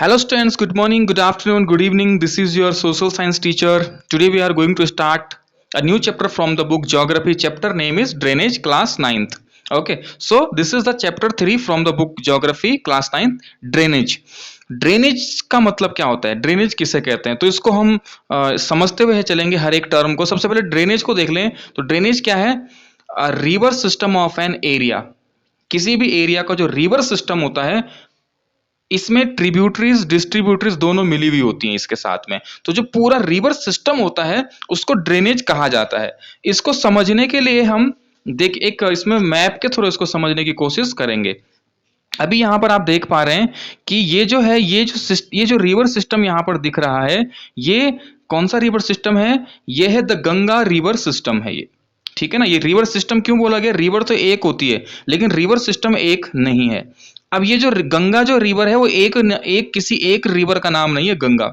Hello students, good morning, good afternoon, good evening. This is your social science teacher. Today we are going to start a new chapter from the book Geography. Chapter name is Drainage, class 9th. Okay, so this is the chapter 3 from the book Geography, class 9th, Drainage. Drainage का मतलब क्या होता है, drainage किसे कहते हैं, तो इसको हम समझते हुए चलेंगे हर एक टर्म को। सबसे पहले ड्रेनेज को देख लें। तो ड्रेनेज क्या है? River system of an area. किसी भी एरिया का जो रिवर सिस्टम होता है, इसमें ट्रिब्यूटरीज डिस्ट्रीब्यूटरीज दोनों मिली हुई होती हैं इसके साथ में। तो जो पूरा रिवर सिस्टम होता है उसको ड्रेनेज कहा जाता है। इसको समझने के लिए हम देख एक इसमें मैप के थ्रू इसको समझने की कोशिश करेंगे। अभी यहाँ पर आप देख पा रहे हैं कि ये जो है, ये जो रिवर सिस्टम यहाँ पर दिख रहा है, ये कौन सा रिवर सिस्टम है? ये है द गंगा रिवर सिस्टम है ये। ठीक है ना। ये रिवर सिस्टम क्यों बोला गया? रिवर तो एक होती है लेकिन रिवर सिस्टम एक नहीं है। अब ये जो गंगा जो रिवर है वो किसी एक रिवर का नाम नहीं है गंगा।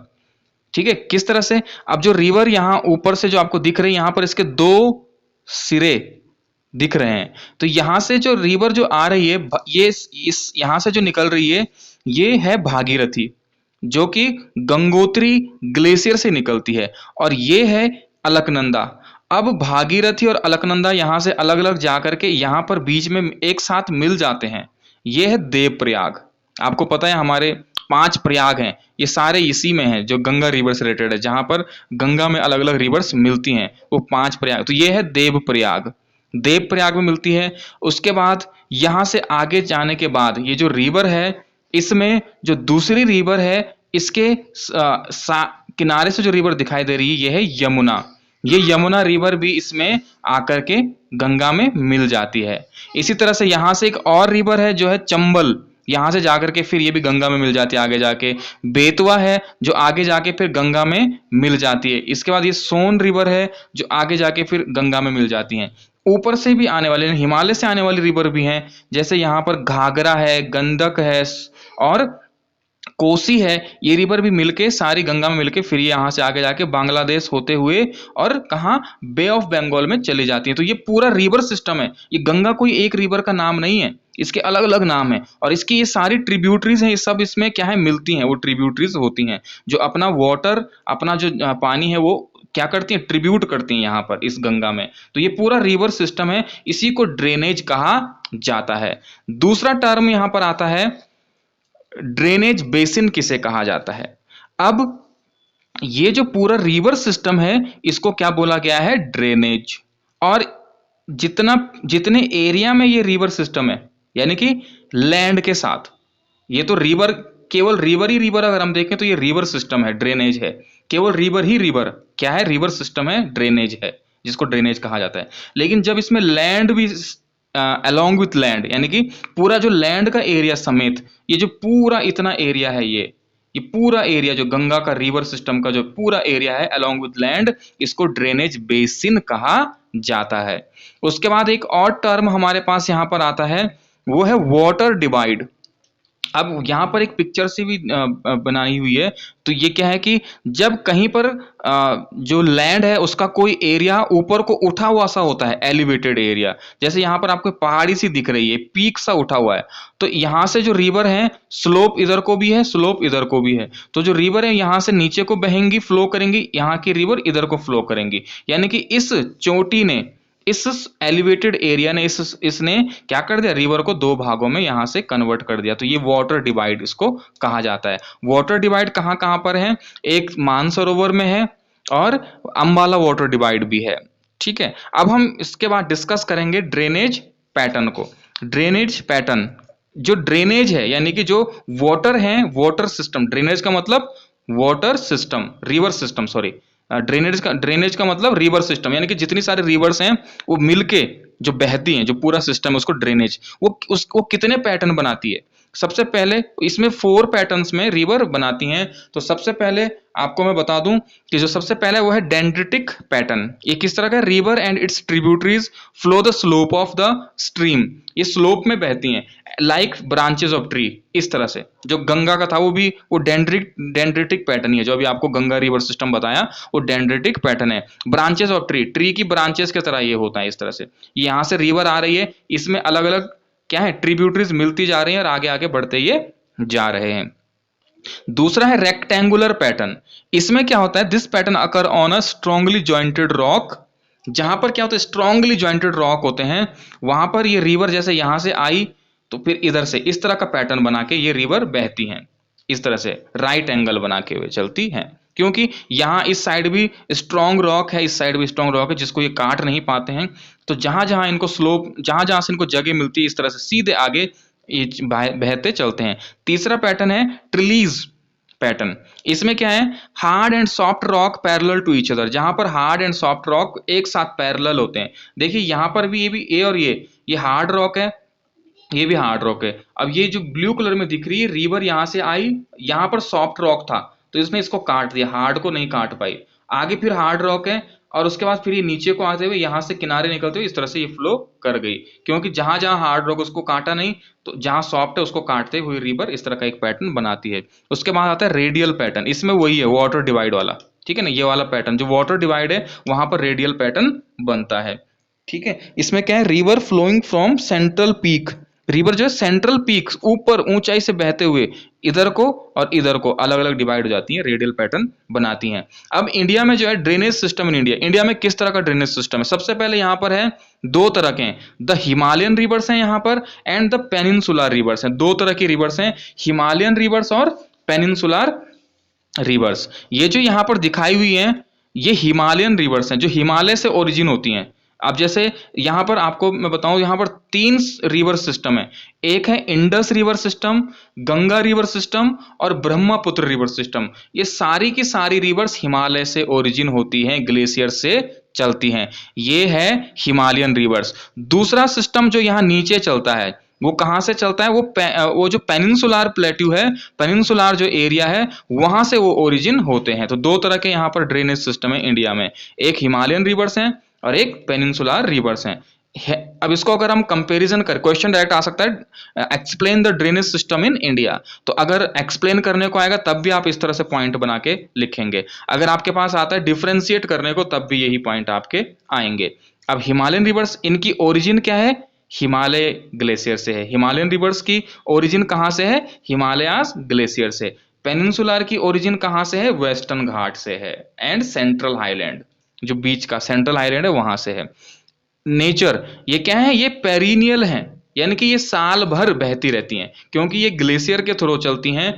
ठीक है। किस तरह से? अब जो रिवर यहाँ ऊपर से जो आपको दिख रही है, यहाँ पर इसके दो सिरे दिख रहे हैं। तो यहां से जो रिवर जो आ रही है, ये इस यहां से जो निकल रही है, ये है भागीरथी, जो कि गंगोत्री ग्लेशियर से निकलती है। और ये है अलकनंदा। अब भागीरथी और अलकनंदा यहां से अलग अलग जाकर के यहां पर बीच में एक साथ मिल जाते हैं। ये है देवप्रयाग। आपको पता है हमारे 5 प्रयाग हैं, ये सारे इसी में हैं जो गंगा रिवर से रिलेटेड है। जहां पर गंगा में अलग अलग रिवर्स मिलती हैं वो 5 प्रयाग। तो ये है देवप्रयाग, देवप्रयाग में मिलती है। उसके बाद यहां से आगे जाने के बाद ये जो रिवर है, इसमें जो दूसरी रिवर है, इसके किनारे से जो रिवर दिखाई दे रही है, ये है यमुना। ये यमुना रिवर भी इसमें आकर के गंगा में मिल जाती है। इसी तरह से यहां से एक और रिवर है जो है चंबल, यहां से जाकर के फिर ये भी गंगा में मिल जाती है। आगे जाके बेतवा है जो आगे जाके फिर गंगा में मिल जाती है। इसके बाद ये सोन रिवर है जो आगे जाके फिर गंगा में मिल जाती हैं। ऊपर से भी आने वाले, हिमालय से आने वाली रिवर भी हैं, जैसे यहाँ पर घाघरा है, गंडक है और कोसी है। ये रिवर भी मिलके सारी गंगा में मिलके फिर ये यहाँ से आगे जाके बांग्लादेश होते हुए और कहाँ, बे ऑफ बंगाल में चली जाती है। तो ये पूरा रिवर सिस्टम है। ये गंगा कोई एक रिवर का नाम नहीं है, इसके अलग अलग नाम है। और इसकी ये सारी ट्रिब्यूटरीज हैं, ये सब इसमें क्या है, मिलती हैं। वो ट्रिब्यूटरीज होती हैं जो अपना वाटर, अपना जो पानी है वो क्या करती हैं, ट्रिब्यूट करती हैं यहाँ पर इस गंगा में। तो ये पूरा रिवर सिस्टम है, इसी को ड्रेनेज कहा जाता है। दूसरा टर्म यहाँ पर आता है ड्रेनेज बेसिन किसे कहा जाता है। अब ये जो पूरा रिवर सिस्टम है इसको क्या बोला गया है, ड्रेनेज। और जितने एरिया में ये रिवर सिस्टम है, यानी कि लैंड के साथ, ये तो रिवर, केवल रिवर ही रिवर अगर हम देखें तो ये रिवर सिस्टम है, ड्रेनेज है। केवल रिवर ही रिवर क्या है, रिवर सिस्टम है, ड्रेनेज है, जिसको ड्रेनेज कहा जाता है। लेकिन जब इसमें लैंड भी अलोंग विथ लैंड, यानी कि पूरा जो लैंड का एरिया समेत, ये जो पूरा इतना एरिया है, ये पूरा एरिया जो गंगा का रिवर सिस्टम का जो पूरा एरिया है अलोंग विथ लैंड, इसको ड्रेनेज बेसिन कहा जाता है। उसके बाद एक और टर्म हमारे पास यहां पर आता है, वो है वाटर डिवाइड। अब यहाँ पर एक पिक्चर से भी बनाई हुई है। तो ये क्या है कि जब कहीं पर जो लैंड है उसका कोई एरिया ऊपर को उठा हुआ सा होता है, एलिवेटेड एरिया, जैसे यहाँ पर आपको पहाड़ी सी दिख रही है, पीक सा उठा हुआ है। तो यहाँ से जो रिवर है, स्लोप इधर को भी है, स्लोप इधर को भी है। तो जो रिवर है यहाँ से नीचे को बहेंगी, फ्लो करेंगी, यहाँ की रिवर इधर को फ्लो करेंगी। यानी कि इस चोटी ने, इस एलिवेटेड एरिया ने इसने क्या कर दिया, रिवर को 2 भागों में यहां से कन्वर्ट कर दिया। तो ये वाटर डिवाइड इसको कहा जाता है। वाटर डिवाइड कहां कहां पर है? एक मानसरोवर में है और अंबाला वाटर डिवाइड भी है। ठीक है। अब हम इसके बाद डिस्कस करेंगे ड्रेनेज पैटर्न को। ड्रेनेज पैटर्न, जो ड्रेनेज है यानी कि जो वाटर है, वाटर सिस्टम, ड्रेनेज का मतलब water system, river system, sorry, drainage का मतलब रिवर सिस्टम, यानी कि जितनी सारी रिवर्स हैं वो मिलके जो बहती हैं, जो पूरा सिस्टम है उसको ड्रेनेज। वो कितने पैटर्न बनाती है? सबसे पहले इसमें 4 पैटर्न्स में रिवर बनाती हैं। तो सबसे पहले आपको मैं बता दूं कि जो सबसे पहले वो है डेंड्रिटिक पैटर्न। ये किस तरह का? River and it's tributaries flow the slope of the stream. ये स्लोप में बहती हैं लाइक ब्रांचेस ऑफ ट्री। इस तरह से जो गंगा का था वो डेंड्रिटिक पैटर्न ही है। जो अभी आपको गंगा रिवर सिस्टम बताया वो डेंड्रिटिक पैटर्न है। ब्रांचेस ऑफ ट्री की ब्रांचेस की तरह ये होता है। इस तरह से यहाँ से रिवर आ रही है, इसमें अलग अलग क्या है, ट्रिब्यूटरीज मिलती जा रही हैं और आगे आगे बढ़ते ये जा रहे हैं। दूसरा है रेक्टेंगुलर पैटर्न। इसमें क्या होता है, this pattern occur on a strongly jointed rock. जहां पर क्या होता है, स्ट्रांगली जॉइंटेड रॉक होते हैं, वहां पर ये रिवर जैसे यहां से आई तो फिर इधर से इस तरह का पैटर्न बना के ये रिवर बहती हैं, इस तरह से राइट एंगल बना के हुए चलती हैं। क्योंकि यहाँ इस साइड भी स्ट्रॉन्ग रॉक है, इस साइड भी स्ट्रॉन्ग रॉक है, जिसको ये काट नहीं पाते हैं। तो जहां जहां इनको स्लोप, जहां जहां से इनको जगह मिलती है, इस तरह से सीधे आगे ये बहते चलते हैं। तीसरा पैटर्न है ट्रिलीज पैटर्न। इसमें क्या है, hard and soft rock parallel to each other. जहां पर हार्ड एंड सॉफ्ट रॉक एक साथ पैरेलल होते हैं। देखिए यहां पर भी, ये भी ए और ये हार्ड रॉक है, ये भी हार्ड रॉक है। अब ये जो ब्लू कलर में दिख रही है रिवर, यहां से आई, यहां पर सॉफ्ट रॉक था तो इसने इसको काट दिया, हार्ड को नहीं काट पाई। आगे फिर हार्ड रॉक है और उसके बाद फिर ये नीचे को आते हुए यहां से किनारे निकलते हुए इस तरह से ये फ्लो कर गई। क्योंकि जहां जहां हार्ड रॉक उसको काटा नहीं, तो जहां सॉफ्ट है उसको काटते हुए रिवर इस तरह का एक पैटर्न बनाती है। उसके बाद आता है रेडियल पैटर्न। इसमें वही है वाटर डिवाइड वाला, ठीक है ना, ये वाला पैटर्न जो वाटर डिवाइड है वहां पर रेडियल पैटर्न बनता है। ठीक है, इसमें क्या है, river flowing from central peak. River जो है सेंट्रल पीक, ऊपर ऊंचाई से बहते हुए इधर को और इधर को अलग अलग डिवाइड हो जाती हैं, रेडियल पैटर्न बनाती हैं। अब इंडिया में जो है drainage system in India, India में किस तरह का ड्रेनेज सिस्टम है, सबसे पहले यहाँ पर है दो तरह के हैं। द हिमालयन रिवर्स हैं यहाँ पर एंड द पेनिनसुलर रिवर्स हैं। दो तरह की रिवर्स हैं, हिमालयन रिवर्स और पेनिनसुलर रिवर्स। ये जो यहाँ पर दिखाई हुई हैं ये हिमालयन रिवर्स हैं, जो हिमालय से ओरिजिन होती हैं। अब जैसे यहाँ पर आपको मैं बताऊं, यहाँ पर तीन रिवर सिस्टम है। एक है Indus river system, Ganga river system और ब्रह्मपुत्र रिवर सिस्टम। ये सारी की सारी रिवर्स हिमालय से ओरिजिन होती हैं, ग्लेशियर से चलती हैं। ये है हिमालयन रिवर्स। दूसरा सिस्टम जो यहाँ नीचे चलता है वो कहाँ से चलता है, वो जो पेनिनसुलर प्लेट्यू है, पेनिनसुलर जो एरिया है वहां से वो ओरिजिन होते हैं। तो दो तरह के यहाँ पर ड्रेनेज सिस्टम है इंडिया में, एक हिमालयन रिवर्स हैं और एक पेनिनसुलर रिवर्स हैं। अब इसको अगर हम कंपैरिजन कर, क्वेश्चन डायरेक्ट आ सकता है, explain the drainage system in India. तो अगर एक्सप्लेन करने को आएगा तब भी आप इस तरह से पॉइंट बना के लिखेंगे। अगर आपके पास आता है डिफरेंशिएट करने को तब भी यही पॉइंट आपके आएंगे। अब हिमालयन रिवर्स, इनकी ओरिजिन क्या है, हिमालय ग्लेशियर से है। हिमालयन रिवर्स की ओरिजिन कहां से है, हिमालयास ग्लेशियर से। पेनिनसुलर की ओरिजिन कहां से है, वेस्टर्न घाट से है एंड सेंट्रल हाईलैंड, जो बीच का सेंट्रल हाईलैंड है वहां से है। नेचर, ये क्या है, ये पेरिनियल है, यानी कि ये साल भर बहती रहती हैं क्योंकि ये ग्लेशियर के थ्रू चलती हैं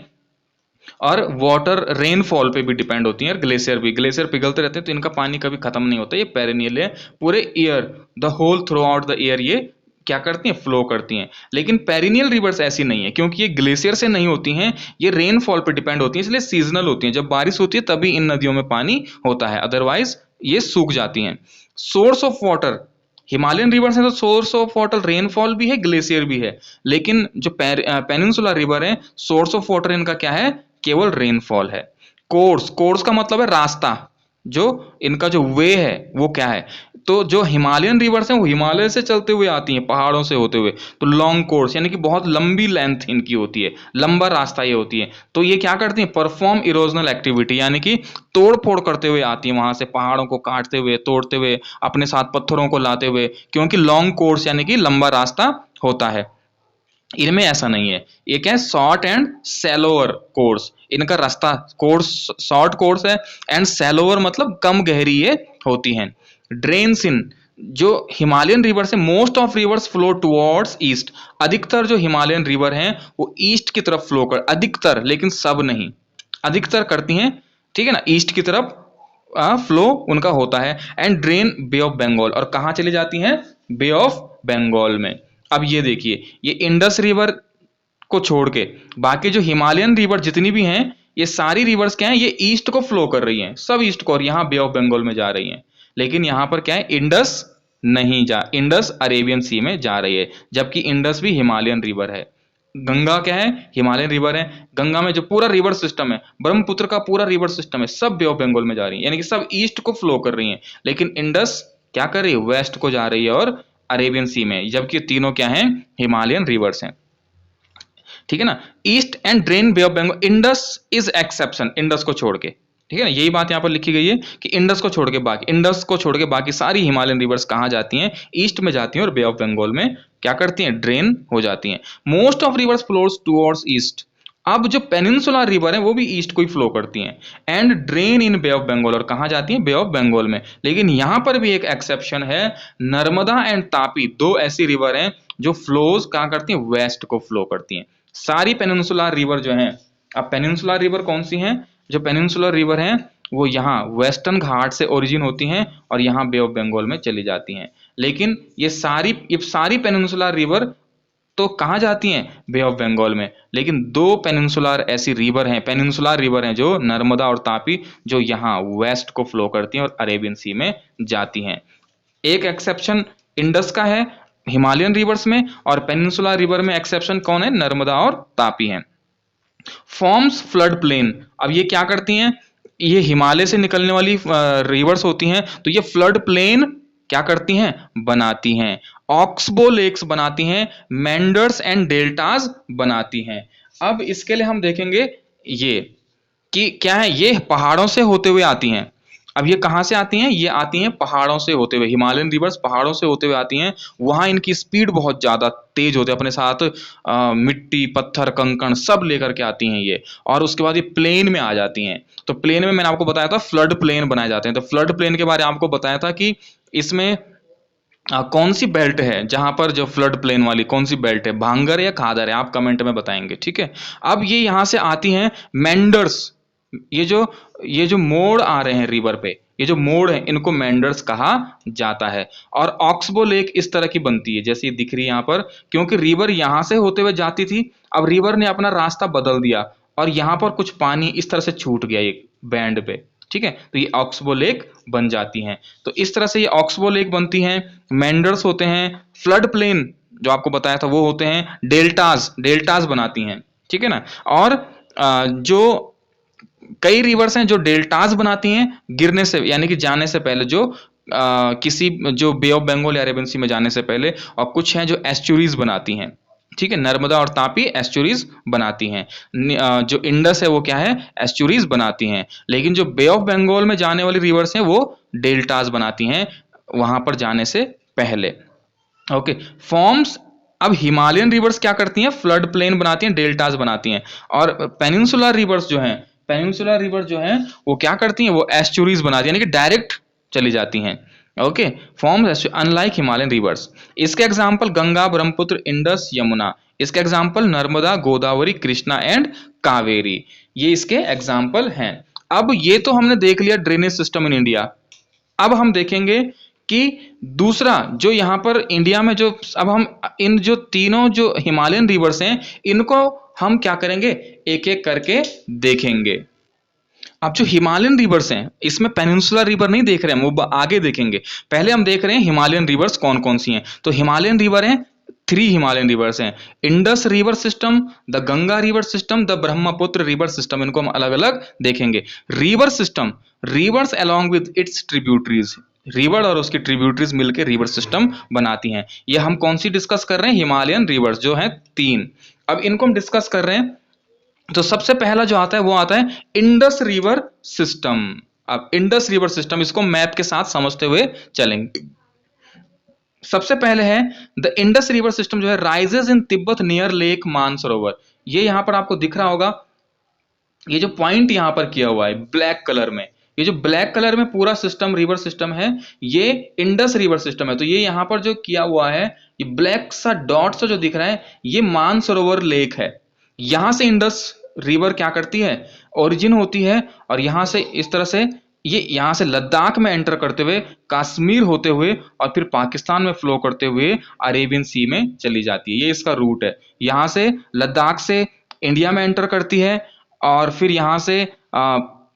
और वाटर रेनफॉल पे भी डिपेंड होती हैं। और ग्लेशियर पिघलते रहते हैं तो इनका पानी कभी खत्म नहीं होता, ये पेरिनियल है। पूरे year, the whole throughout the year ये क्या करती हैं, फ्लो करती हैं। लेकिन पेरिनियल रिवर्स ऐसी नहीं है क्योंकि ये ग्लेशियर से नहीं होती हैं, ये रेनफॉल पे डिपेंड होती हैं, इसलिए सीजनल होती हैं। जब बारिश होती है तभी इन नदियों में पानी होता है, अदरवाइज ये सूख जाती हैं। Source of water, Himalayan reverse है तो सोर्स ऑफ वाटर रेनफॉल भी है, ग्लेशियर भी है। लेकिन जो पेनिनसुलर रिवर है, सोर्स ऑफ वाटर इनका क्या है, केवल रेनफॉल है। कोर्स का मतलब है रास्ता, जो इनका जो वे है वो क्या है। तो जो हिमालयन रिवर्स हैं वो हिमालय से चलते हुए आती हैं, पहाड़ों से होते हुए। तो लॉन्ग कोर्स यानी कि बहुत लंबी लेंथ इनकी होती है, लंबा रास्ता ये होती है। तो ये क्या करती हैं, परफॉर्म इरोजनल एक्टिविटी, यानी कि तोड़ फोड़ करते हुए आती है, वहां से पहाड़ों को काटते हुए, तोड़ते हुए, अपने साथ पत्थरों को लाते हुए, क्योंकि लॉन्ग कोर्स यानी कि लंबा रास्ता होता है। इनमें ऐसा नहीं है, ये क्या है, शॉर्ट एंड सैलोअर कोर्स, इनका रास्ता कोर्स शॉर्ट कोर्स है एंड सैलोअर मतलब कम गहरी ये होती हैं। ड्रेन्स इन, जो हिमालयन रिवर से most of reverse flow towards east. अधिकतर जो हिमालयन रिवर हैं वो ईस्ट की तरफ फ्लो कर, अधिकतर, लेकिन सब नहीं, अधिकतर करती हैं, ठीक है ना, ईस्ट की तरफ फ्लो उनका होता है। And drain Bay of Bengal, और कहाँ चली जाती हैं, बे ऑफ बंगाल में। अब ये देखिए, ये इंडस रिवर को छोड़ के बाकी जो हिमालयन रिवर जितनी भी हैं, ये सारी रिवर्स क्या हैं, ये ईस्ट को फ्लो कर रही हैं, सब ईस्ट को, और यहाँ बे ऑफ बंगाल में जा रही हैं। लेकिन यहाँ पर क्या है, इंडस नहीं जा, इंडस अरेबियन सी में जा रही है, जबकि इंडस भी हिमालयन रिवर है। गंगा क्या है, हिमालयन रिवर है। गंगा में जो पूरा रिवर सिस्टम है, ब्रह्मपुत्र का पूरा रिवर सिस्टम है, सब बे ऑफ बंगाल में जा रही है, यानी कि सब ईस्ट को फ्लो कर रही हैं। लेकिन इंडस क्या कर रही है, वेस्ट को जा रही है और अरेबियन सी में, जबकि तीनों क्या हैं, हिमालयन रिवर्स हैं, ठीक है ना। East and drain Bay of Bengal, Indus is exception, Indus को छोड़ के, ठीक है ना, यही बात यहां पर लिखी गई है कि इंडस को छोड़ के बाकी सारी हिमालयन रिवर्स कहां जाती हैं, ईस्ट में जाती हैं और बे ऑफ बंगाल में क्या करती हैं, ड्रेन हो जाती हैं। Most of reverse flows towards east, अब जो पेनिनसुलर रिवर है वो भी ईस्ट को ही फ्लो करती हैं and drain in Bay of Bengal, और कहाँ जाती हैं? बे ऑफ बंगाल में। लेकिन यहां पर भी एक एक्सेप्शन है, नर्मदा एंड तापी दो ऐसी रिवर हैं जो फ्लोज कहाँ करती हैं? वेस्ट को फ्लो करती हैं। सारी पेनिनसुलर रिवर जो हैं, अब पेनिनसुलर रिवर कौन सी हैं? जो पेनिनसुलर रिवर हैं वो यहाँ वेस्टर्न घाट से ओरिजिन होती हैं और यहाँ बे ऑफ बंगाल में चली जाती हैं। लेकिन ये सारी पेनिनसुलर रिवर तो कहाँ जाती हैं? बे ऑफ बंगाल में। लेकिन दो पेनिनसुलर ऐसी रिवर हैं, पेनिनसुलर रिवर हैं, जो नर्मदा और तापी, जो यहाँ वेस्ट को फ्लो करती हैं और अरेबियन सी में जाती हैं। एक एक्सेप्शन इंडस का है हिमालयन रिवर्स में, और पेनिनसुलर रिवर में एक्सेप्शन कौन है? नर्मदा और तापी हैं। फॉर्म्स फ्लड प्लेन, अब ये क्या करती हैं? ये हिमालय से निकलने वाली रिवर्स होती हैं, तो ये फ्लड प्लेन क्या करती हैं? बनाती हैं। ऑक्सबो लेक्स बनाती हैं, मेंडर्स एंड डेल्टाज बनाती हैं। अब इसके लिए हम देखेंगे ये कि क्या है, ये पहाड़ों से होते हुए आती हैं। अब ये कहाँ से आती हैं? ये आती हैं पहाड़ों से होते हुए, हिमालयन रिवर्स पहाड़ों से होते हुए आती हैं। वहां इनकी स्पीड बहुत ज्यादा तेज होती है, अपने साथ मिट्टी पत्थर कंकड़ सब लेकर के आती हैं ये, और उसके बाद ये प्लेन में आ जाती हैं। तो प्लेन में मैंने आपको बताया था फ्लड प्लेन बनाए जाते हैं। तो फ्लड प्लेन के बारे में आपको बताया था कि इसमें कौन सी बेल्ट है जहां पर जो फ्लड प्लेन वाली कौन सी बेल्ट है, भांगर या खादर है, आप कमेंट में बताएंगे, ठीक है। अब ये यहां से आती हैं मेंडर्स, ये जो ये जो मोड़ आ रहे हैं रिवर पे, ये जो मोड़ है इनको मेंडर्स कहा जाता है। और ऑक्सबो लेक इस तरह की बनती है जैसे ये दिख रही है यहाँ पर, क्योंकि रिवर यहां से होते हुए जाती थी, अब रिवर ने अपना रास्ता बदल दिया और यहाँ पर कुछ पानी इस तरह से छूट गया एक बैंड पे, ठीक है, तो ये ऑक्सबो लेक बन जाती हैं। तो इस तरह से ये ऑक्सबो लेक बनती हैं। मेंडर्स होते हैं, फ्लड प्लेन जो आपको बताया था वो होते हैं, डेल्टाज डेल्टाज बनाती हैं, ठीक है ना। और जो कई रिवर्स हैं जो डेल्टाज बनाती हैं गिरने से, यानी कि जाने से पहले, जो किसी जो बे ऑफ बंगाल या अरेबियन सी में जाने से पहले, और कुछ हैं जो एस्चुरीज बनाती हैं, ठीक है। नर्मदा और तापी एस्चुरीज बनाती हैं। जो इंडस है वो क्या है? एस्चुरीज बनाती हैं। लेकिन जो बे ऑफ बंगाल में जाने वाली रिवर्स हैं वो डेल्टाज बनाती हैं वहां पर जाने से पहले। ओके, फॉर्म्स, अब हिमालयन रिवर्स क्या करती हैं? फ्लड प्लेन बनाती हैं, डेल्टाज बनाती हैं। और पेनिनसुलर रिवर्स जो हैं, पेनिनसुलर रिवर जो हैं वो क्या करती हैं? वो एस्चुरीज बनाती हैं, यानी कि डायरेक्ट चली जाती हैं। Okay, forms unlike Himalayan reverse. इसके एग्जांपल गंगा, ब्रह्मपुत्र, इंडस, यमुना। इसके एग्जांपल नर्मदा, गोदावरी, कृष्णा एंड कावेरी। ये इसके एग्जांपल हैं। अब ये तो हमने देख लिया ड्रेनेज सिस्टम इन इंडिया। अब हम देखेंगे कि दूसरा जो यहां पर इंडिया में जो, अब हम इन जो तीनों जो हिमालयन रिवर्स हैं इनको हम क्या करेंगे? एक एक करके देखेंगे। अब जो हिमालयन रिवर्स हैं इसमें पेनिनसुलर रिवर नहीं देख रहे हैं, हम वो आगे देखेंगे। पहले हम देख रहे हैं हिमालयन रिवर्स कौन कौन सी हैं। तो हिमालयन रिवर हैं, 3 हिमालयन रिवर्स हैं, Indus river system, the Ganga river system, the Brahmaputra river system. इनको हम अलग अलग देखेंगे। River system, reverse along with its tributaries, river और उसकी ट्रिब्यूटरीज मिलकर रिवर सिस्टम बनाती हैं। ये हम कौन सी डिस्कस कर रहे हैं? हिमालयन रिवर्स जो हैं 3। अब इनको हम डिस्कस कर रहे हैं। तो सबसे पहला जो आता है वो आता है इंडस रिवर सिस्टम। अब इंडस रिवर सिस्टम, इसको मैप के साथ समझते हुए चलेंगे। सबसे पहले है द इंडस रिवर सिस्टम, जो है rises in Tibet near lake Mansarovar. ये यहां पर आपको दिख रहा होगा, ये जो पॉइंट यहां पर किया हुआ है ब्लैक कलर में, ये जो ब्लैक कलर में पूरा सिस्टम रिवर सिस्टम है, ये इंडस रिवर सिस्टम है। तो ये यहां पर जो किया हुआ है, ये ब्लैक सा डॉट सा जो दिख रहा है, ये मानसरोवर लेक है। यहां से इंडस रिवर क्या करती है? ओरिजिन होती है, और यहां से इस तरह से ये यहां से लद्दाख में एंटर करते हुए, कश्मीर होते हुए, और फिर पाकिस्तान में फ्लो करते हुए अरेबियन सी में चली जाती है। ये इसका रूट है। यहां से लद्दाख से इंडिया में एंटर करती है, और फिर यहां से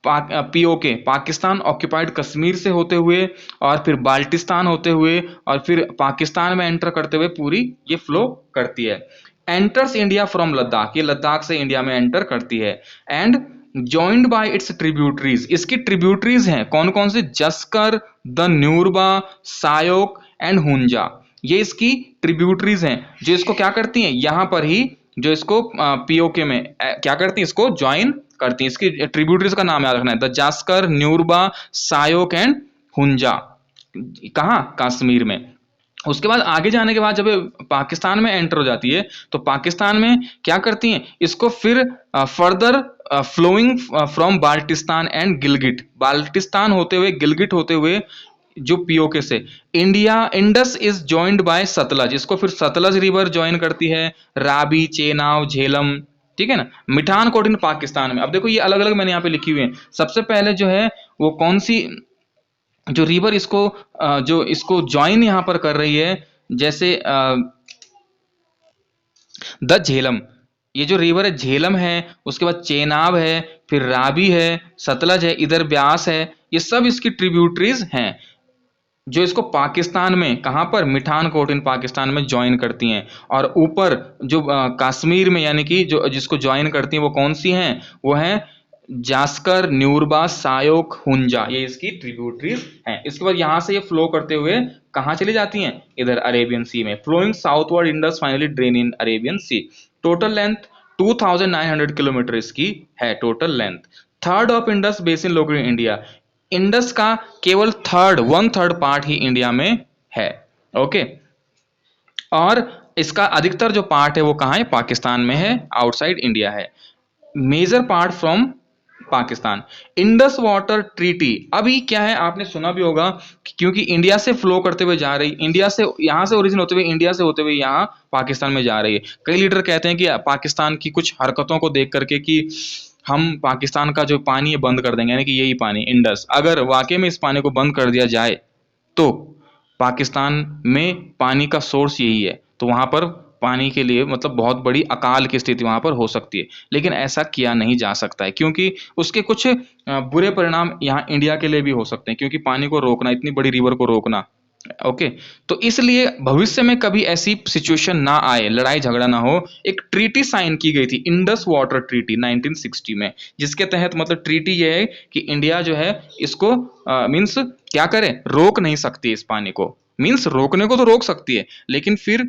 पीओके पाकिस्तान ऑक्यूपाइड कश्मीर से होते हुए, और फिर बाल्टिस्तान होते हुए, और फिर पाकिस्तान में एंटर करते हुए पूरी ये फ्लो करती है। एंटर्स इंडिया फ्रॉम लद्दाख, ये लद्दाख से इंडिया में एंटर करती है। And joined by it's tributaries, इसकी ट्रिब्यूटरीज हैं कौन कौन से? Zanskar, the न्यूरबा, सायोक and Hunza. ये इसकी ट्रिब्यूटरीज हैं जो इसको क्या करती हैं? यहां पर ही जो इसको पीओके में क्या करती हैं? इसको ज्वाइन करती हैं। इसकी ट्रिब्यूटरीज का नाम याद रखना है, द जास्कर, न्यूरबा, सायोक एंड हुंजा। कहाँ? कश्मीर में। उसके बाद आगे जाने के बाद जब ये पाकिस्तान में एंटर हो जाती है तो पाकिस्तान में क्या करती हैं, इसको फिर further flowing from Baltistan and Gilgit, Baltistan होते हुए गिलगिट होते हुए जो पीओके से India, Indus is joined by Sutlej, इसको फिर सतलज रिवर ज्वाइन करती है, राबी, चेनाब, झेलम, ठीक है ना, मिठान कोट इन पाकिस्तान में। अब देखो ये अलग अलग मैंने यहाँ पे लिखी हुई है। सबसे पहले जो है वो कौन सी जो रिवर इसको जो इसको ज्वाइन यहाँ पर कर रही है, जैसे द झेलम, ये जो रिवर है झेलम है, उसके बाद चेनाब है, फिर राबी है, सतलज है, इधर ब्यास है, ये सब इसकी ट्रिब्यूटरीज हैं जो इसको पाकिस्तान में कहाँ पर मिठान कोट इन पाकिस्तान में ज्वाइन करती हैं। और ऊपर जो कश्मीर में यानी कि जो जिसको ज्वाइन करती हैं वो कौन सी हैं, वो हैं जास्कर, न्यूरबा, सायोक, हुंजा, ये इसकी ट्रिब्यूटरीज हैं। इसके बाद यहाँ से ये फ्लो करते हुए कहाँ चली जाती हैं, इधर अरेबियन सी में, flowing southward Indus finally drain in Arabian sea. Total length 2900 kilometre इसकी है total length. Third of Indus basin located in India, Indus का केवल वन थर्ड पार्ट ही इंडिया में है। ओके, और इसका अधिकतर जो पार्ट है वो कहाँ है, पाकिस्तान में है, आउटसाइड इंडिया है। Major part from Pakistan. Indus water treaty, अभी क्या है आपने सुना भी होगा क्योंकि इंडिया से फ्लो करते हुए जा रही, इंडिया से यहां से ओरिजिन होते हुए इंडिया से होते हुए यहाँ पाकिस्तान में जा रही है। कई लीडर कहते हैं कि पाकिस्तान की कुछ हरकतों को देख करके कि हम पाकिस्तान का जो पानी है बंद कर देंगे, यानी कि यही पानी इंडस, अगर वाकई में इस पानी को बंद कर दिया जाए तो पाकिस्तान में पानी का सोर्स यही है, तो वहां पर पानी के लिए मतलब बहुत बड़ी अकाल की स्थिति वहां पर हो सकती है। लेकिन ऐसा किया नहीं जा सकता है क्योंकि उसके कुछ बुरे परिणाम यहाँ इंडिया के लिए भी हो सकते हैं, क्योंकि पानी को रोकना, इतनी बड़ी रिवर को रोकना, ओके, तो इसलिए भविष्य में कभी ऐसी सिचुएशन ना आए, लड़ाई झगड़ा ना हो, एक ट्रीटी साइन की गई थी, इंडस वाटर ट्रीटी 1960 में, जिसके तहत मतलब ट्रीटी ये है कि इंडिया जो है इसको मींस क्या करे, रोक नहीं सकती इस पानी को, मींस रोकने को तो रोक सकती है लेकिन फिर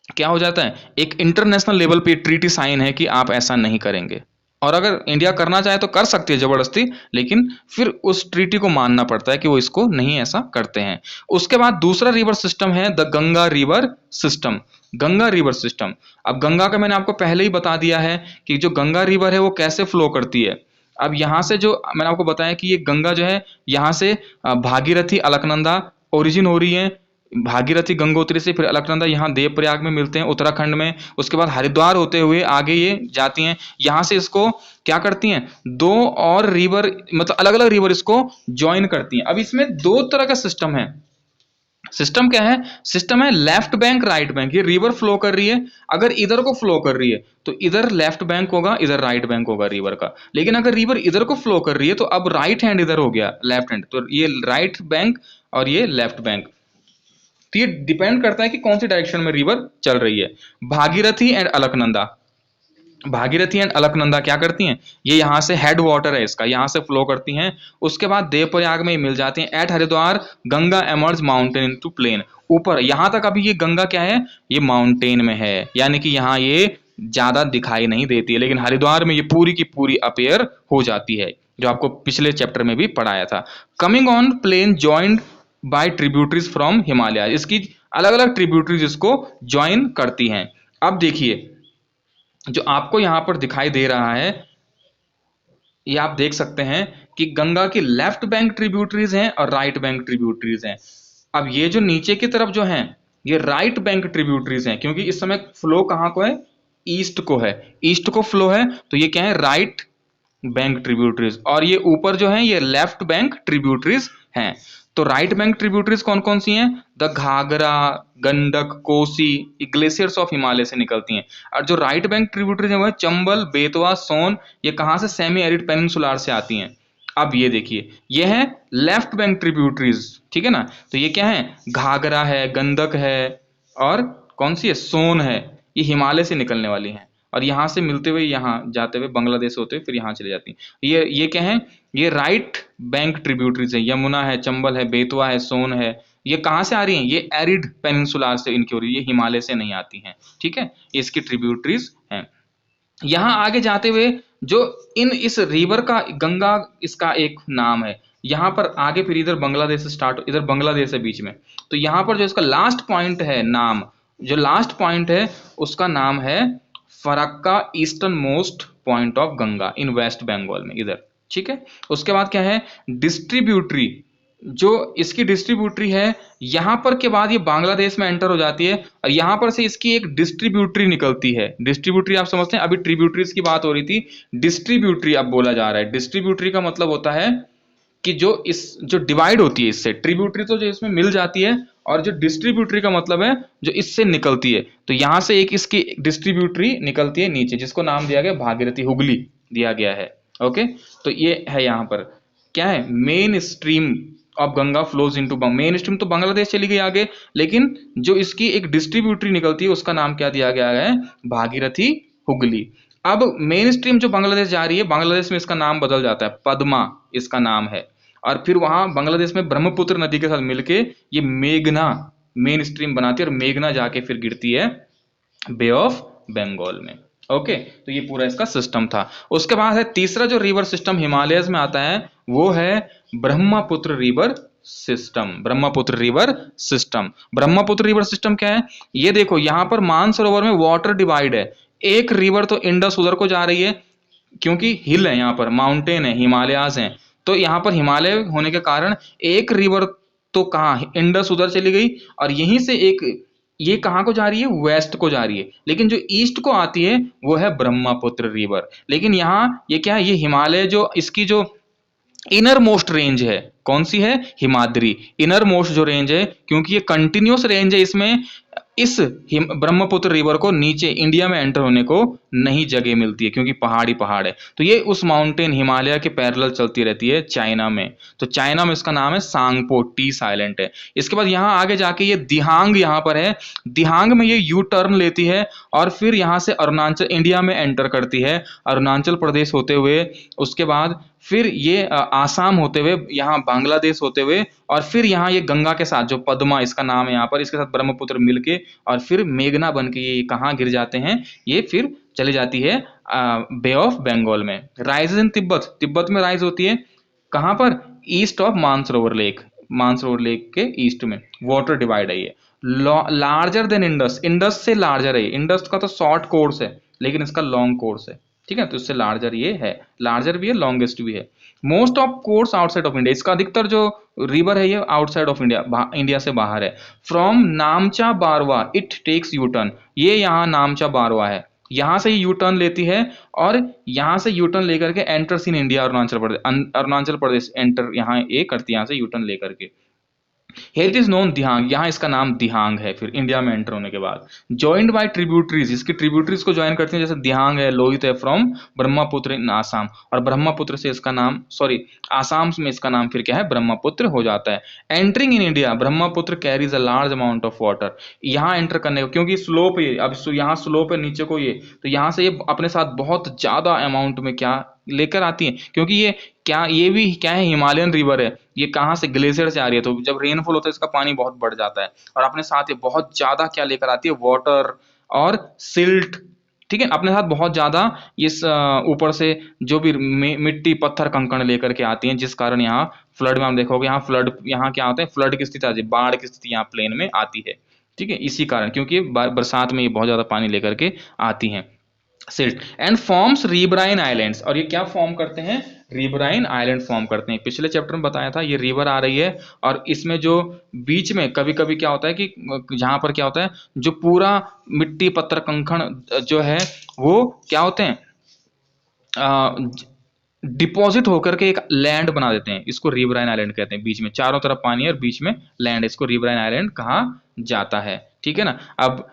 क्या हो जाता है, एक इंटरनेशनल लेवल पे ट्रीटी साइन है कि आप ऐसा नहीं करेंगे। और अगर इंडिया करना चाहे तो कर सकती है जबरदस्ती, लेकिन फिर उस ट्रीटी को मानना पड़ता है कि वो इसको नहीं ऐसा करते हैं। उसके बाद दूसरा रिवर सिस्टम है the Ganga river system, Ganga river system. अब गंगा का मैंने आपको पहले ही बता दिया है कि जो गंगा रिवर है वो कैसे फ्लो करती है। अब यहाँ से जो मैंने आपको बताया कि ये गंगा जो है यहाँ से भागीरथी, अलकनंदा ओरिजिन हो रही है, भागीरथी गंगोत्री से, फिर अलकनंदा यहाँ देवप्रयाग में मिलते हैं उत्तराखंड में, उसके बाद हरिद्वार होते हुए आगे ये जाती हैं, यहाँ से इसको क्या करती हैं, दो और रिवर मतलब अलग अलग रिवर इसको ज्वाइन करती हैं। अब इसमें दो तरह का सिस्टम है। सिस्टम क्या है, सिस्टम है लेफ्ट बैंक राइट बैंक, ये रिवर फ्लो कर रही है, अगर इधर को फ्लो कर रही है तो इधर लेफ्ट बैंक होगा, इधर राइट बैंक होगा रिवर का। लेकिन अगर रिवर इधर को फ्लो कर रही है तो अब राइट हैंड इधर हो गया, लेफ्ट हैंड, तो ये राइट बैंक और ये लेफ्ट बैंक। तो ये डिपेंड करता है कि कौन सी डायरेक्शन में रिवर चल रही है। भागीरथी एंड अलकनंदा, भागीरथी एंड अलकनंदा क्या करती हैं, ये यहाँ से हेड वाटर है इसका, यहाँ से फ्लो करती हैं, उसके बाद देवप्रयाग में मिल जाती हैं। At Haridwar Ganga emerge mountain into plain, ऊपर यहाँ तक अभी ये गंगा क्या है, ये माउंटेन में है, यानी कि यहाँ ये ज्यादा दिखाई नहीं देती है, लेकिन हरिद्वार में ये पूरी की पूरी अपेयर हो जाती है, जो आपको पिछले चैप्टर में भी पढ़ाया था। Coming on plain joined by tributaries from Himalaya, इसकी अलग अलग ट्रिब्यूटरीज इसको ज्वाइन करती हैं। अब देखिए जो आपको यहां पर दिखाई दे रहा है, ये आप देख सकते हैं कि गंगा की लेफ्ट बैंक ट्रिब्यूटरीज हैं और राइट बैंक ट्रिब्यूटरीज हैं। अब ये जो नीचे की तरफ जो हैं ये राइट बैंक ट्रिब्यूटरीज हैं, क्योंकि इस समय फ्लो कहाँ को है, ईस्ट को है, ईस्ट को फ्लो है, तो ये क्या है, राइट बैंक ट्रिब्यूटरीज, और ये ऊपर जो है ये लेफ्ट बैंक ट्रिब्यूटरीज हैं। तो राइट बैंक ट्रिब्यूटरीज कौन कौन सी हैं, the Ghaghara, Gandak, Kosi, glaciers of Himalaya से निकलती हैं। और जो राइट बैंक ट्रिब्यूटरीज है वो है चंबल, बेतवा, सोन, ये कहाँ से, सेमी एरिड पेनिनसुलार से आती हैं। अब ये देखिए ये है लेफ्ट बैंक ट्रिब्यूटरीज, ठीक है ना, तो ये क्या है, घाघरा है, गंडक है, और कौन सी है, सोन है, ये हिमालय से निकलने वाली हैं, और यहाँ से मिलते हुए यहाँ जाते हुए बांग्लादेश होते हुए फिर यहाँ चले जाती हैं। ये क्या है, ये राइट बैंक ट्रिब्यूटरीज है, यमुना है, चंबल है, बेतवा है, सोन है, ये कहाँ से आ रही हैं, ये एरिड पेनिनसुलार से इनकी हो रही है, ये हिमालय से नहीं आती हैं, ठीक है, ये इसकी ट्रिब्यूटरीज हैं। यहाँ आगे जाते हुए जो इस रिवर का, गंगा इसका एक नाम है। यहाँ पर आगे फिर इधर बांग्लादेश से स्टार्ट, इधर बांग्लादेश है बीच में। तो यहाँ पर जो इसका लास्ट पॉइंट है नाम, जो लास्ट पॉइंट है उसका नाम है Farakka eastern most point of Ganga in west Bengal में, इधर। ठीक है। उसके बाद क्या है, डिस्ट्रीब्यूटरी, जो इसकी डिस्ट्रीब्यूटरी है यहां पर के बाद ये बांग्लादेश में एंटर हो जाती है, और यहां पर से इसकी एक डिस्ट्रीब्यूटरी निकलती है। डिस्ट्रीब्यूटरी आप समझते हैं, अभी ट्रिब्यूटरीज की बात हो रही थी, डिस्ट्रीब्यूटरी अब बोला जा रहा है। डिस्ट्रीब्यूटरी का मतलब होता है कि जो डिवाइड होती है इससे, ट्रिब्यूटरी तो जो इसमें मिल जाती है, और जो डिस्ट्रीब्यूटरी का मतलब है जो इससे निकलती है। तो यहां से एक इसकी डिस्ट्रीब्यूटरी निकलती है नीचे, जिसको नाम दिया गया भागीरथी, हुगली दिया गया है। ओके, तो ये है यहाँ पर क्या है, main stream of Ganga flows into, main stream तो बांग्लादेश चली गई आगे, लेकिन जो इसकी एक डिस्ट्रीब्यूटरी निकलती है उसका नाम क्या दिया गया है, भागीरथी हुगली। अब मेन स्ट्रीम जो बांग्लादेश जा रही है, बांग्लादेश में इसका नाम बदल जाता है, पद्मा इसका नाम है, और फिर वहां बांग्लादेश में ब्रह्मपुत्र नदी के साथ मिलके ये मेघना मेन स्ट्रीम बनाती है, और मेघना जाके फिर गिरती है बे ऑफ बंगाल में। ओके, तो ये पूरा इसका सिस्टम था। उसके बाद है तीसरा जो रिवर सिस्टम हिमालयस में आता है, वो है Brahmaputra river system. Brahmaputra river system, Brahmaputra river system क्या है, ये देखो यहां पर मानसरोवर में वाटर डिवाइड है। एक रिवर तो इंडस उधर को जा रही है, क्योंकि हिल है यहाँ पर, माउंटेन है, हिमालयाज हैं, तो यहाँ पर हिमालय होने के कारण एक रिवर तो कहाँ, इंडस उधर चली गई, और यहीं से एक ये कहाँ को जा रही है, वेस्ट को जा रही है, लेकिन जो ईस्ट को आती है वो है ब्रह्मपुत्र रिवर। लेकिन यहाँ ये क्या है, ये हिमालय जो इसकी जो इनर मोस्ट रेंज है, कौन सी है, हिमाद्री, इनर मोस्ट जो रेंज है, क्योंकि ये कंटिन्यूस रेंज है, इसमें इस ब्रह्मपुत्र रिवर को नीचे इंडिया में एंटर होने को नहीं जगह मिलती है, क्योंकि पहाड़ी पहाड़ है। तो ये उस माउंटेन हिमालय के पैरेलल चलती रहती है चाइना में। तो चाइना में इसका नाम है सांगपो, टी साइलेंट है। इसके बाद यहाँ आगे जाके ये दिहांग यहाँ पर है, दिहांग में ये यू टर्न लेती है, और फिर यहाँ से अरुणाचल इंडिया में एंटर करती है, अरुणाचल प्रदेश होते हुए, उसके बाद फिर ये आसाम होते हुए, यहाँ बांग्लादेश होते हुए, और फिर यहाँ ये गंगा के साथ जो पद्मा इसका नाम है यहाँ पर, इसके साथ ब्रह्मपुत्र मिलके, और फिर मेघना बन के ये कहाँ गिर जाते हैं, ये फिर चली जाती है बे ऑफ बंगाल में। राइजेज इन तिब्बत, तिब्बत में राइज होती है कहाँ पर, east of Mansarovar lake, Mansarovar lake के ईस्ट में वाटर डिवाइड है ये। लार्जर देन इंडस, इंडस से लार्जर है, इंडस का तो शॉर्ट कोर्स है लेकिन इसका लॉन्ग कोर्स है, ठीक है, तो इससे लार्जर ये है, लार्जर भी है, लॉन्गेस्ट भी है। Most of course outside of India, इसका अधिकतर जो रिवर है ये आउटसाइड ऑफ इंडिया, इंडिया से बाहर है। फ्रॉम नामचा बारवा इट टेक्स यू टर्न, ये यहाँ नामचा बारवा है, यहां से यू टर्न लेती है, और यहां से यू टर्न लेकर के enters in India, Arunachal Pradesh enter यहाँ ये करती है, यहाँ से यू टर्न लेकर के। Here it is known दिहांग, यहाँ इसका नाम दिहांग है, फिर इंडिया में एंटर होने के बाद। ज्वाइंड बाय ट्रिब्यूटरीज, इसकी ट्रिब्यूटरीज को ज्वाइन करती हैं, जैसे दिहांग है, लोहित है, फ्रॉम ब्रह्मपुत्र इन आसाम, और ब्रह्मपुत्र से इसका नाम, सॉरी आसाम में इसका नाम फिर क्या है, ब्रह्मपुत्र हो जाता है। Entering in India, Brahmaputra carries a large amount of water, यहाँ एंटर करने को, क्योंकि स्लोप ये अब यहाँ स्लोप है नीचे को ये, तो यहाँ से ये अपने साथ बहुत ज्यादा अमाउंट में क्या लेकर आती है, क्योंकि ये क्या, ये भी क्या है, हिमालयन रिवर है, ये कहाँ से, ग्लेशियर से आ रही है, तो जब रेनफॉल होता है इसका पानी बहुत बढ़ जाता है, और अपने साथ ये बहुत ज्यादा क्या लेकर आती है, वाटर और सिल्ट, ठीक है, अपने साथ बहुत ज्यादा इस ऊपर से जो भी मिट्टी पत्थर कंकड़ लेकर के आती हैं, जिस कारण यहाँ फ्लड में हम देखोगे, यहाँ फ्लड, यहाँ क्या होता है, फ्लड की स्थिति आती है, बाढ़ की स्थिति यहाँ प्लेन में आती है, ठीक है, इसी कारण, क्योंकि बरसात में ये बहुत ज्यादा पानी लेकर के आती हैं। Silt and forms riverine islands, और ये क्या फॉर्म करते हैं, रिवराइन आइलैंड फॉर्म करते हैं। पिछले चैप्टर में बताया था, ये रिवर आ रही है, और इसमें जो बीच में कभी कभी क्या होता है कि जहां पर क्या होता है, जो पूरा मिट्टी पत्थर कंकड़ जो है वो क्या होते हैं, डिपॉजिट होकर के एक लैंड बना देते हैं, इसको रिवराइन आइलैंड कहते हैं। बीच में चारों तरफ पानी है और बीच में लैंड, इसको रिवराइन आइलैंड कहा जाता है, ठीक है ना। अब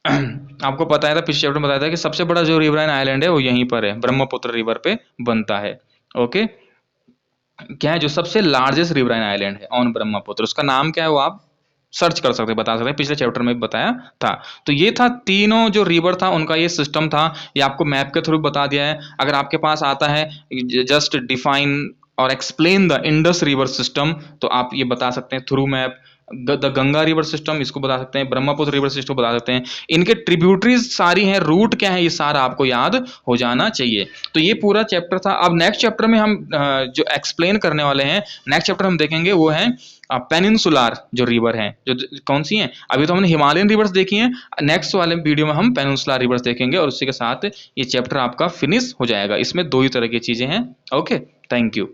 आपको पता है था, पिछले चैप्टर में बताया था कि सबसे बड़ा जो रिवराइन आइलैंड है वो यहीं पर है, ब्रह्मपुत्र रिवर पे बनता है। ओके, क्या है जो सबसे लार्जेस्ट रिवराइन आइलैंड है ऑन ब्रह्मपुत्र, उसका नाम क्या है वो आप सर्च कर सकते हैं, बता सकते हैं, पिछले चैप्टर में भी बताया था। तो ये था तीनों जो रिवर था उनका ये सिस्टम था, ये आपको मैप के थ्रू बता दिया है। अगर आपके पास आता है जस्ट डिफाइन और explain the Indus river system, तो आप ये बता सकते हैं through map, the Ganga river system इसको बता सकते हैं, ब्रह्मपुत्र रिवर सिस्टम बता सकते हैं, इनके ट्रिब्यूटरीज सारी हैं, रूट क्या है, ये सारा आपको याद हो जाना चाहिए। तो ये पूरा चैप्टर था। अब नेक्स्ट चैप्टर में हम जो एक्सप्लेन करने वाले हैं, नेक्स्ट चैप्टर हम देखेंगे वो है पेनिनसुलार जो रिवर हैं, जो कौन सी हैं, अभी तो हमने हिमालयन रिवर्स देखी हैं, नेक्स्ट वाले वीडियो में हम पेनिनसुलार रिवर्स देखेंगे और उसी के साथ ये चैप्टर आपका फिनिश हो जाएगा। इसमें दो ही तरह की चीजें हैं। Okay, thank you.